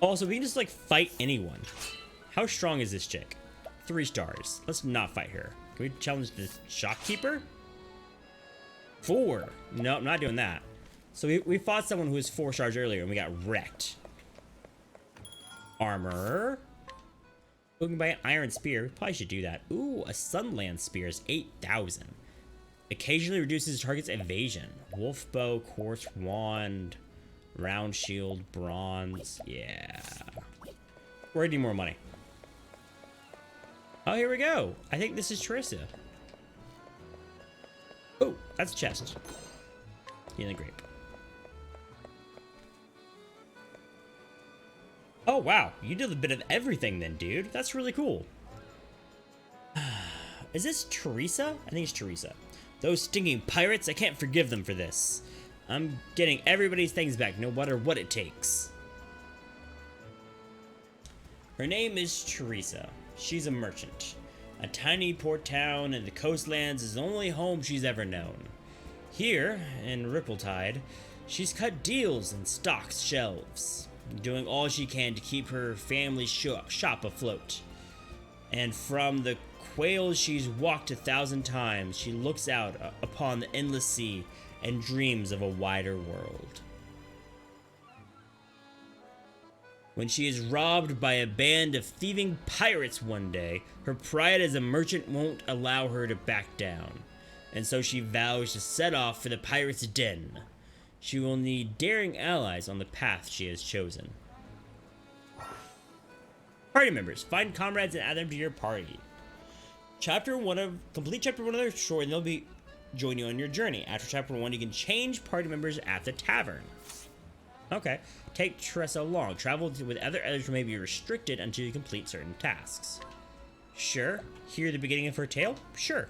Also, we can just like fight anyone. How strong is this chick? 3 stars. Let's not fight her. Can we challenge the shopkeeper? 4. No, I'm not doing that. So we fought someone who was 4 stars earlier and we got wrecked. Armor. We can buy an iron spear. We probably should do that. Ooh, a sunland spear is 8,000. Occasionally reduces target's evasion. Wolf bow, quartz wand, round shield, bronze. Yeah. We're gonna need more money. Oh, here we go. I think this is Teresa. Oh, that's a chest. Healing grape. Oh, wow. You did a bit of everything then, dude. That's really cool. Is this Teresa? I think it's Teresa. Those stinking pirates, I can't forgive them for this. I'm getting everybody's things back, no matter what it takes. Her name is Teresa. She's a merchant. A tiny port town in the coastlands is the only home she's ever known. Here, in Rippletide, she's cut deals and stocked shelves, doing all she can to keep her family's shop afloat. And from the quails she's walked 1,000 times, she looks out upon the endless sea and dreams of a wider world. When she is robbed by a band of thieving pirates one day, her pride as a merchant won't allow her to back down, and so she vows to set off for the pirates' den. She will need daring allies on the path she has chosen. Party members. Find comrades and add them to your party. Complete chapter 1 of their story and they'll be join you on your journey. After chapter 1, you can change party members at the tavern. Okay. Take Teresa along. Travel with other others who may be restricted until you complete certain tasks. Sure. Hear the beginning of her tale? Sure.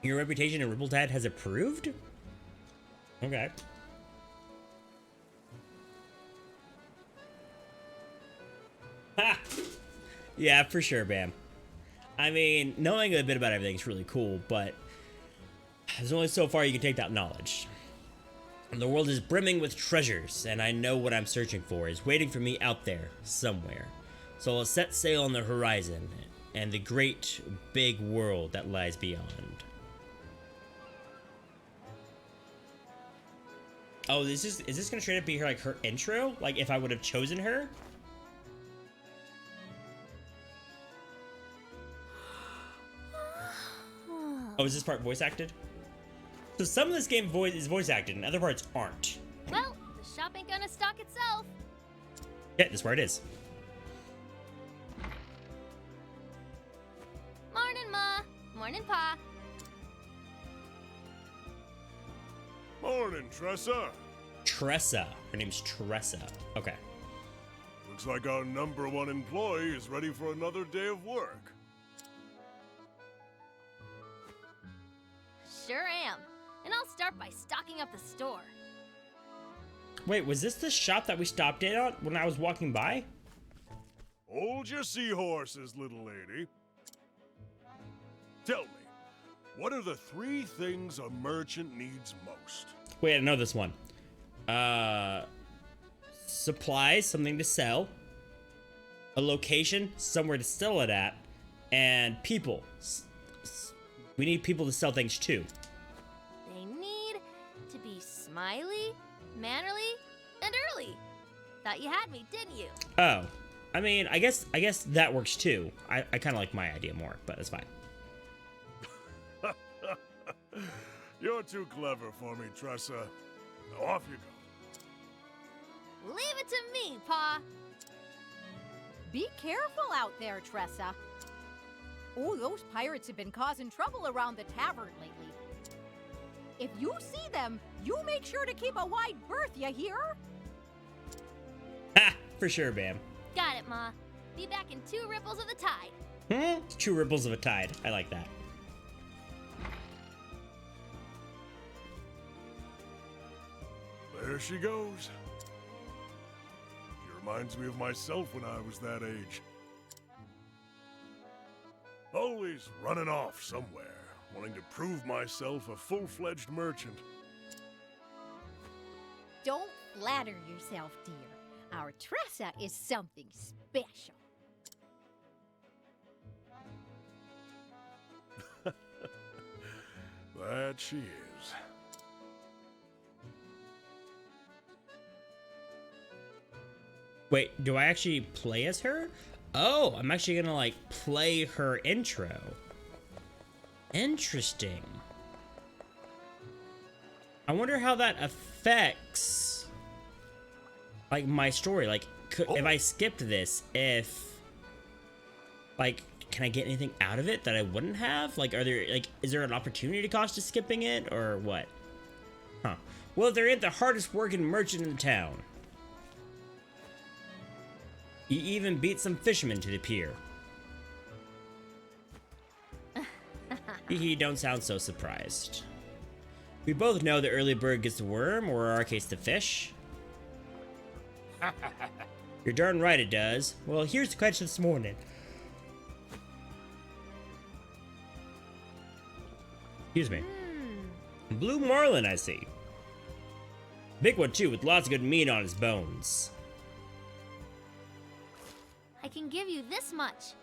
Your reputation in Rippletide has improved? Okay. Ha! Yeah, for sure, Bam. I mean, knowing a bit about everything is really cool, but there's only so far you can take that knowledge. The world is brimming with treasures, and I know what I'm searching for is waiting for me out there, somewhere. So I'll set sail on the horizon, and the great, big world that lies beyond. Oh, is this gonna straight up be her intro? Like, if I would have chosen her? Oh, is this part voice acted? So some of this game is voice acted and other parts aren't. Well, the shop ain't gonna stock itself. Yeah, this is where it is. Morning, Ma. Morning, Pa. Morning, Tressa. Tressa. Her name's Tressa. Okay. Looks like our #1 employee is ready for another day of work. Sure am. And I'll start by stocking up the store. Wait, was this the shop that we stopped in on when I was walking by? Hold your seahorses, little lady. Tell me, what are the 3 things a merchant needs most? Wait, I know this one. Supplies, something to sell. A location, somewhere to sell it at. And people. We need people to sell things to. They need to be smiley, mannerly, and early. Thought you had me, didn't you? Oh. I mean, I guess that works too. I kind of like my idea more, but that's fine. You're too clever for me, Tressa. Now off you go. Leave it to me, Pa. Be careful out there, Tressa. Oh, those pirates have been causing trouble around the tavern lately. If you see them, you make sure to keep a wide berth, you hear? Ha! For sure, Bam. Got it, Ma. Be back in 2 ripples of the tide. 2 ripples of a tide. I like that. There she goes. She reminds me of myself when I was that age. Always running off somewhere, wanting to prove myself a full-fledged merchant. Don't flatter yourself, dear. Our Tressa is something special. That she is. Wait, do I actually play as her? Oh, I'm actually gonna like play her intro. Interesting. I wonder how that affects like my story. Like, if I skipped this, like, can I get anything out of it that I wouldn't have? Like, is there an opportunity cost to skipping it or what? Huh. Well, they're the hardest working merchant in the town. He even beat some fishermen to the pier. Hee, don't sound so surprised. We both know the early bird gets the worm, or in our case, the fish. You're darn right it does. Well, here's the catch this morning. Excuse me. Blue marlin, I see. Big one, too, with lots of good meat on his bones. I can give you this much.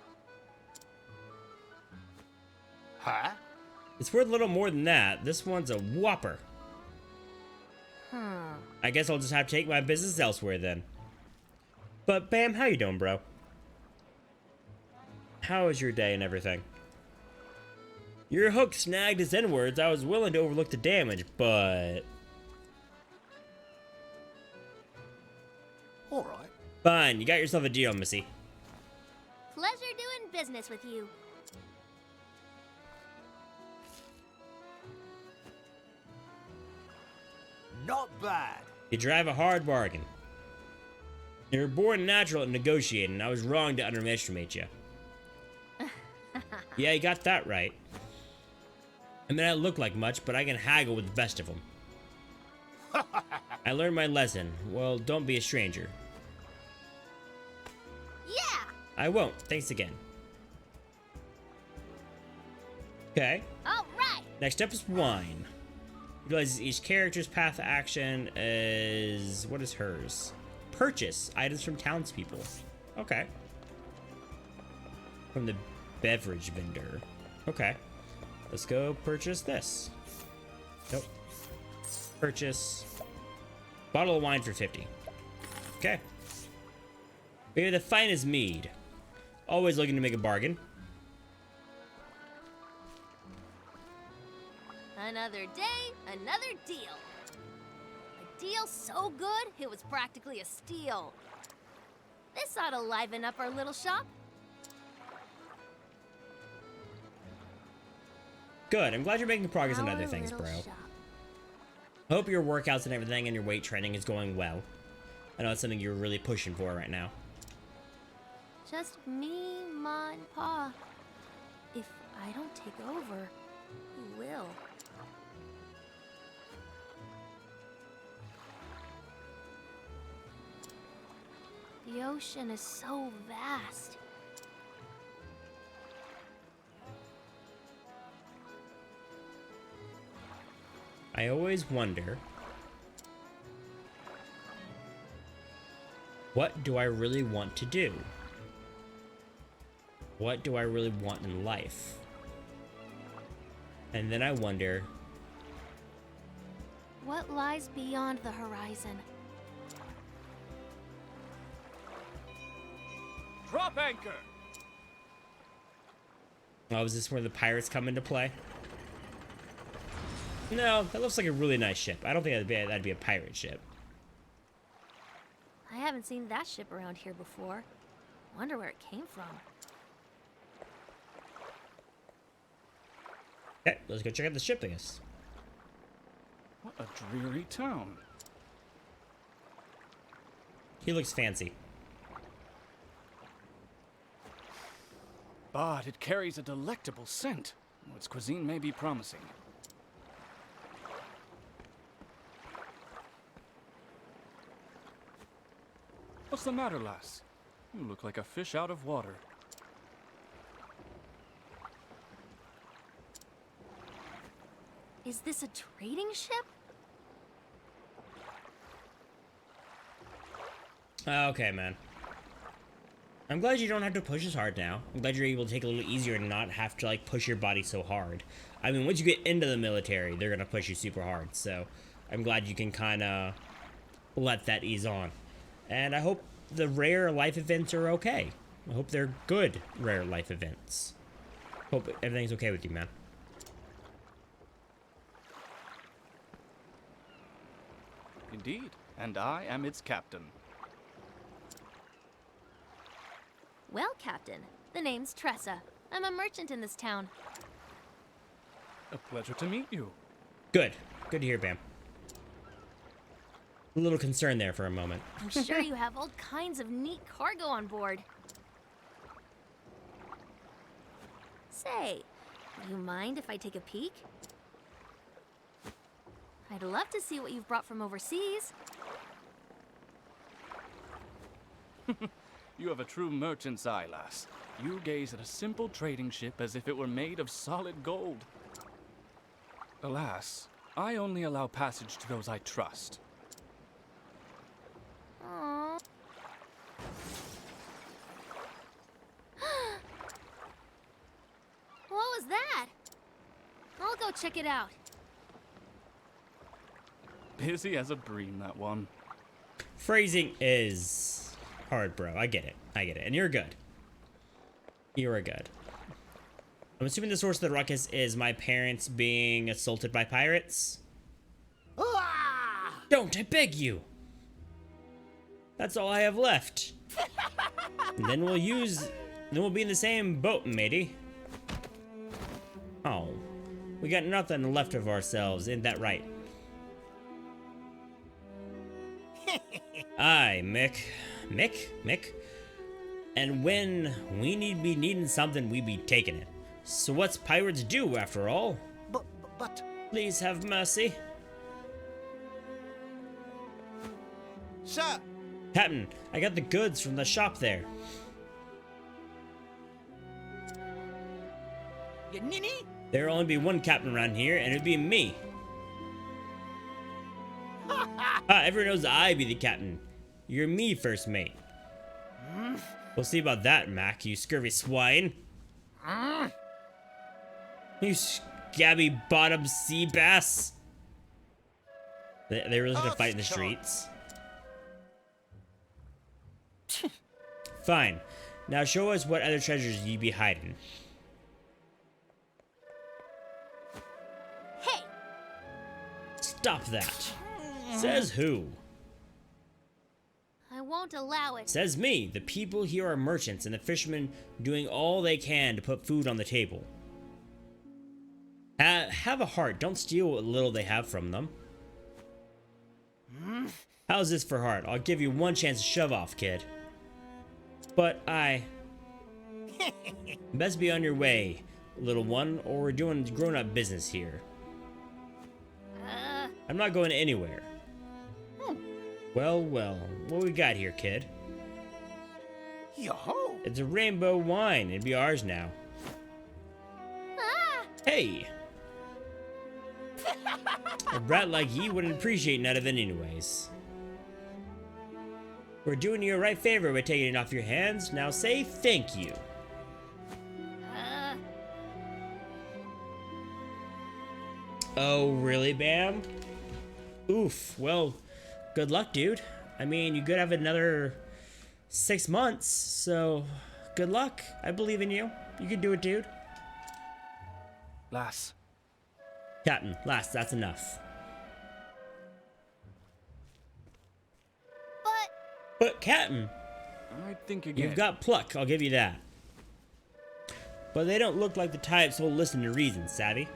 Huh? It's worth a little more than that. This one's a whopper. I guess I'll just have to take my business elsewhere then. But Bam, how you doing, bro? How was your day and everything? Your hook snagged his inwards. I was willing to overlook the damage, but... Alright. Fine, you got yourself a deal, missy. Pleasure doing business with you. Not bad. You drive a hard bargain. You're born natural at negotiating. I was wrong to underestimate you. Yeah, you got that right. I may not look like much, but I can haggle with the best of them. I learned my lesson. Well, don't be a stranger. Yeah! I won't. Thanks again. Okay. All right! Next up is wine. Utilizes each character's path of action as... What is hers? Purchase items from townspeople. Okay. From the beverage vendor. Okay. Let's go purchase this. Nope. Purchase. Bottle of wine for 50. Okay. We have the finest mead. Always looking to make a bargain. Another day, another deal. A deal so good, it was practically a steal. This ought to liven up our little shop. Good. I'm glad you're making progress on Our other things, little bro. shop. Hope your workouts and everything and your weight training is going well. I know it's something you're really pushing for right now. Just me, Ma, and Pa. If I don't take over, who will? The ocean is so vast. I always wonder, what do I really want to do? What do I really want in life? And then I wonder, What lies beyond the horizon? Drop anchor! oh, is this where the pirates come into play? No, that looks like a really nice ship. I don't think that'd be a pirate ship. I haven't seen that ship around here before. Wonder where it came from. Okay, let's go check out the ship, I guess. What a dreary town. He looks fancy. But it carries a delectable scent. Its cuisine may be promising. What's the matter, lass? You look like a fish out of water. Is this a trading ship? Okay, man. I'm glad you don't have to push as hard now. I'm glad you're able to take it a little easier and not have to, like, push your body so hard. I mean, once you get into the military, they're gonna push you super hard, so I'm glad you can kind of let that ease on. And I hope the rare life events are okay. I hope they're good rare life events. Hope everything's okay with you, man. Indeed, and I am its captain. Well, Captain, the name's Tressa. I'm a merchant in this town. A pleasure to meet you. Good. Good to hear, Bam. A little concerned there for a moment. I'm sure you have all kinds of neat cargo on board. Say, do you mind if I take a peek? I'd love to see what you've brought from overseas. You have a true merchant's eye, lass. You gaze at a simple trading ship as if it were made of solid gold. Alas, I only allow passage to those I trust. Aww. What was that? I'll go check it out. Busy as a bream, that one. Phrasing is hard, bro. I get it. I get it. And you're good. You are good. I'm assuming the source of the ruckus is my parents being assaulted by pirates. Don't, I beg you. That's all I have left. And then we'll be in the same boat, matey. Oh, we got nothing left of ourselves, ain't that right? Aye, Mick. Mick? And when we be needing something, we be taking it. So what's pirates do, after all? But... Please have mercy. Sir! Captain, I got the goods from the shop there. You ninny? There'll only be one captain around here, and it'd be me. Everyone knows I be the captain. You're me, first mate. We'll see about that, Mac, you scurvy swine. You scabby bottom sea bass. They really gonna fight in the streets? Fine. Now show us what other treasures ye be hiding. Hey! Stop that. Says who? I won't allow it. Says me. The people here are merchants and the fishermen doing all they can to put food on the table. Have a heart. Don't steal what little they have from them. How's this for heart? I'll give you one chance to shove off, kid. But best be on your way, little one, or we're doing grown-up business here. I'm not going anywhere. Well, what we got here, kid? Yo-ho! It's a rainbow wine. It'd be ours now. Ah! Hey! A brat like ye wouldn't appreciate none of it anyways. We're doing you a right favor by taking it off your hands. Now say thank you. Oh, really, Bam? Oof. Well, good luck, dude. I mean, you could have another 6 months, so good luck. I believe in you. You can do it, dude. Lass. Captain, lass, that's enough. But, Captain, I think again. you've got pluck, I'll give you that. But they don't look like the types who'll listen to reason, savvy?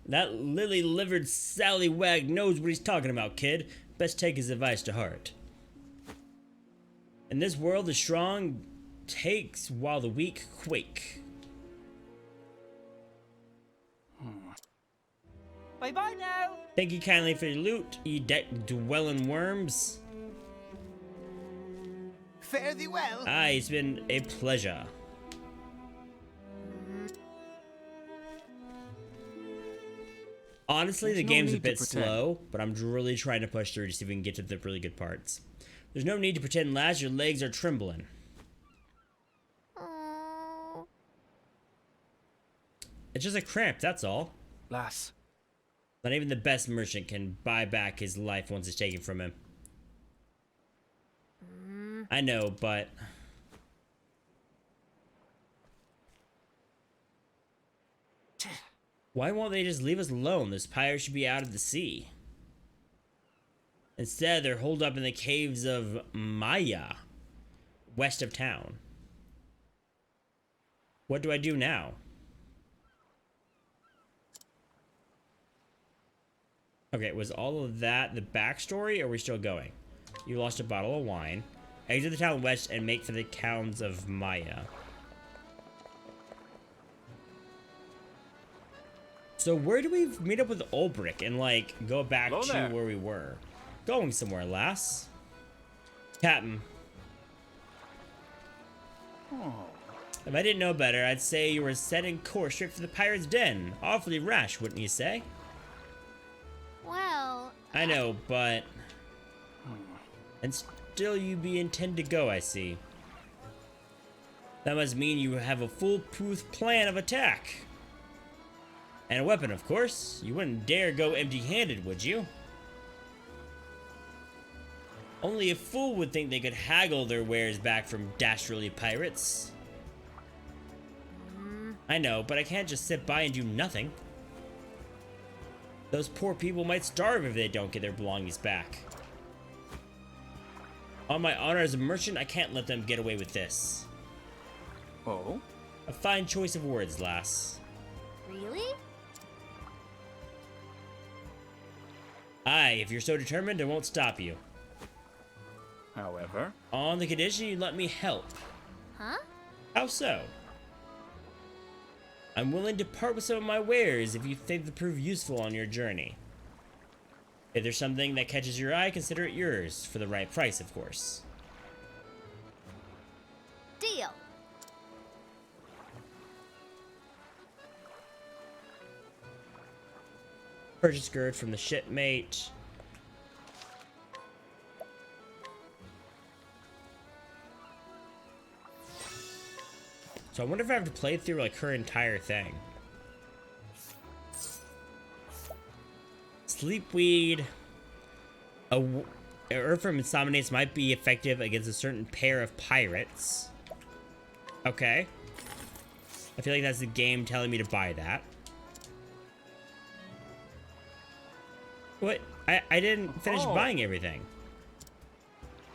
That lily-livered sallywag knows what he's talking about, kid. Best take his advice to heart. In this world, the strong takes while the weak quake. Bye-bye now! Thank you kindly for your loot, ye dwelling worms. Fare thee well! Aye, it's been a pleasure. Honestly, There's the no game's a need to bit pretend. slow, but I'm really trying to push through to see if we can get to the really good parts. There's no need to pretend, lass. Your legs are trembling. Oh. It's just a cramp, that's all. Lass, Not even the best merchant can buy back his life once it's taken from him. I know, but... why won't they just leave us alone? This pirate should be out of the sea. Instead, they're holed up in the caves of Maya, west of town. What do I do now? Okay, was all of that the backstory, or are we still going? You lost a bottle of wine. Exit the town west and make for the towns of Maya. So where do we meet up with Ulbrich and, like, go back Hello to there. where we were? Going somewhere, lass. Captain. oh, If I didn't know better, I'd say you were setting course straight for the pirate's den. Awfully rash, wouldn't you say? Well, I know, but... and still you be intend to go, I see. That must mean you have a foolproof plan of attack. And a weapon, of course. You wouldn't dare go empty-handed, would you? Only a fool would think they could haggle their wares back from dastardly pirates. I know, but I can't just sit by and do nothing. Those poor people might starve if they don't get their belongings back. On my honor as a merchant, I can't let them get away with this. oh, A fine choice of words, lass. really? Aye, if you're so determined, I won't stop you. however, On the condition you let me help. Huh? How so? I'm willing to part with some of my wares if you think they'll prove useful on your journey. If there's something that catches your eye, consider it yours, for the right price, of course. Deal. Purchase goods from the shipmate. So I wonder if I have to play through like her entire thing. Sleepweed. A herb from insomniates might be effective against a certain pair of pirates. Okay. I feel like that's the game telling me to buy that. What? I didn't finish Oh. buying everything.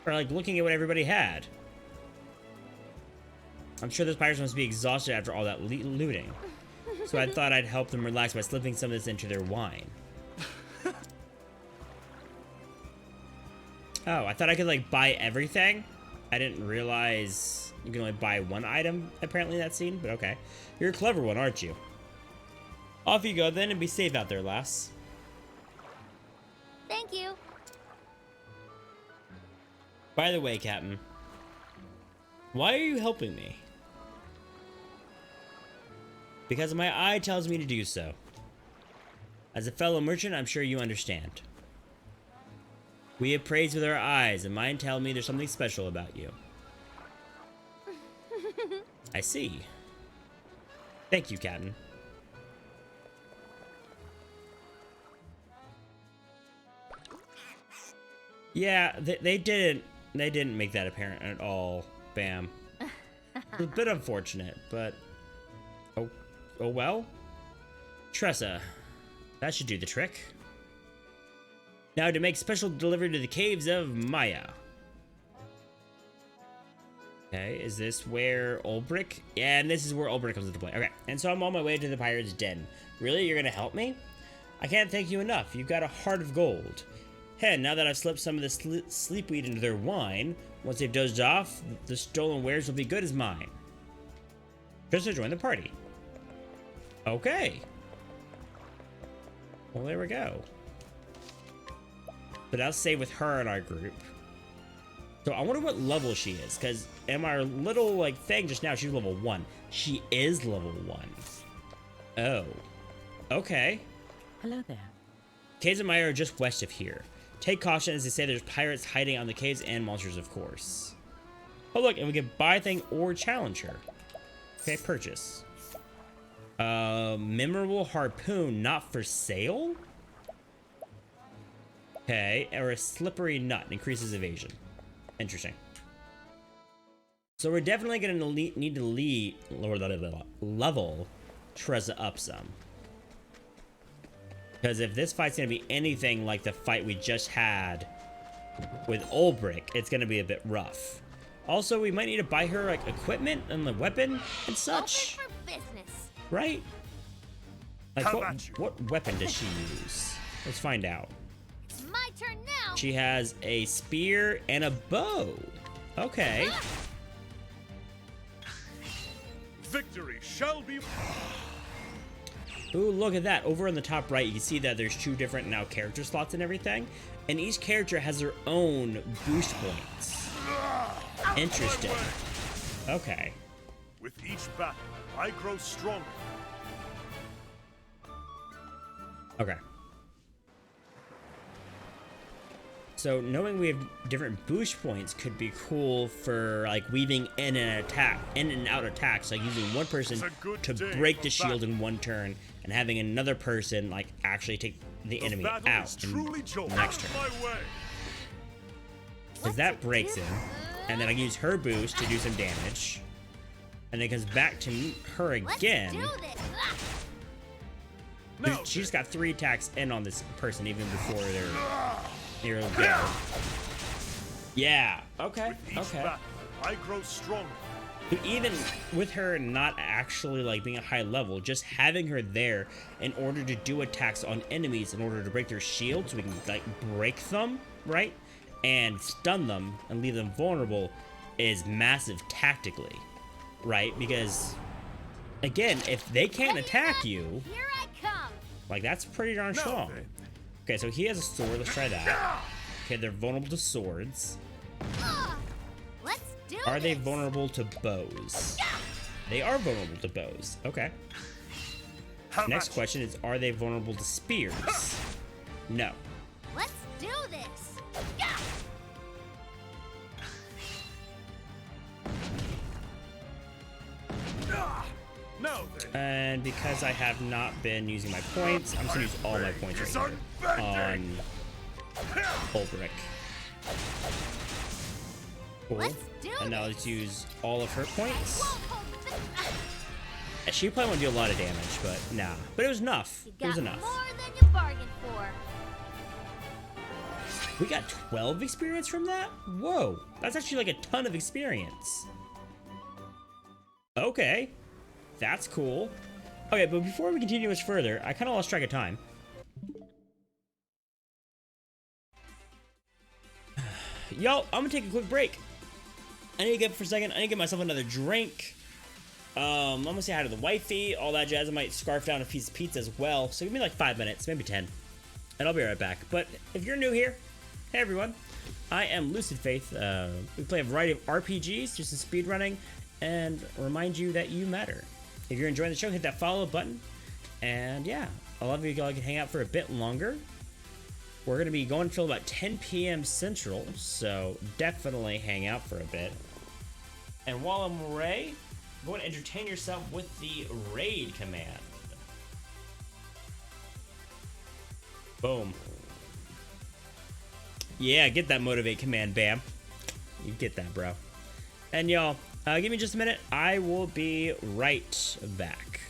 Or like looking at what everybody had. I'm sure those pirates must be exhausted after all that looting. So I thought I'd help them relax by slipping some of this into their wine. Oh, I thought I could like buy everything. I didn't realize you can only buy one item apparently in that scene, but okay. You're a clever one, aren't you? Off you go then and be safe out there, lass. Thank you. By the way, Captain, why are you helping me? Because my eye tells me to do so. As a fellow merchant, I'm sure you understand. We appraise with our eyes, and mine tell me there's something special about you. I see. Thank you, Captain. Yeah, they didn't make that apparent at all. Bam. It's a bit unfortunate, but oh well. Tressa, that should do the trick. Now to make special delivery to the caves of Maya. Okay, is this where Ulbrich? Yeah, and this is where Ulbrich comes into play. Okay, and so I'm on my way to the pirate's den. Really, you're gonna help me? I can't thank you enough. You've got a heart of gold. Hey, now that I've slipped some of the sleepweed into their wine, once they've dozed off, the stolen wares will be good as mine. Just to join the party. Okay. Well, there we go. But I'll stay with her in our group. So I wonder what level she is, because in our little like thing just now, she's level 1. She is level 1. Oh. Okay. Hello there. Caves of Maya are just west of here. Take caution as they say there's pirates hiding on the caves and monsters, of course. Oh look, and we can buy a thing or challenge her. Okay, purchase. Memorable harpoon, not for sale? Okay, or a slippery nut, increases evasion. Interesting. So we're definitely gonna need to level Tressa up some. Because if this fight's gonna be anything like the fight we just had with Ulbrich, it's gonna be a bit rough. Also, we might need to buy her like equipment and the weapon and such. Open for business. Right? Like what weapon does she use? Let's find out. It's my turn now. She has a spear and a bow. Okay. Victory shall be. Ooh, look at that. Over on the top right, you can see that there's 2 different now character slots and everything. And each character has their own boost points. Interesting. Okay. With each battle, I grow stronger. Okay. So knowing we have different boost points could be cool for like weaving in and out attacks, like using one person to break the shield in one turn and having another person like actually take the enemy out in the next turn. Because that breaks him, and then I use her boost to do some damage, and then it comes back to her again. Let's do this. She just got 3 attacks in on this person even before they're near go. Yeah. Okay. Okay. Battle, I grow stronger. But even with her not actually like being a high level, just having her there in order to do attacks on enemies in order to break their shield so we can like break them, right? And stun them and leave them vulnerable is massive tactically, right? Because again, if they can't attack you, Here I come. like that's pretty darn strong. Okay, so he has a sword. Let's try that. Okay, they're vulnerable to swords. Let's do Are they this. vulnerable to bows? They are vulnerable to bows. Okay. Next question is, are they vulnerable to spears? No. Let's do this. Now then. And because I have not been using my points, I'm just gonna use all my points right here on Ulbrich. Cool. Let's do And now this. let's use all of her points. Won't hold this. She probably won't do a lot of damage, but nah. But it was enough. You It was got enough. more than you bargained for. We got 12 experience from that? Whoa. That's actually like a ton of experience. Okay. That's cool. Okay, but before we continue much further, I kind of lost track of time. Yo, I'm gonna take a quick break. I need to get up for a second. I need to get myself another drink. I'm gonna say hi to the wifey, all that jazz. I might scarf down a piece of pizza as well. So give me like 5 minutes, maybe 10. And I'll be right back. But if you're new here, hey everyone. I am LucidFaith. We play a variety of RPGs, just some speedrunning, and remind you that you matter. If you're enjoying the show, hit that follow button. And yeah, I love you all can hang out for a bit longer. We're going to be going till about 10 p.m. Central, so definitely hang out for a bit. And while I'm away, go and entertain yourself with the raid command. Boom. Yeah, get that motivate command, bam. You get that, bro. And y'all, give me just a minute. I will be right back.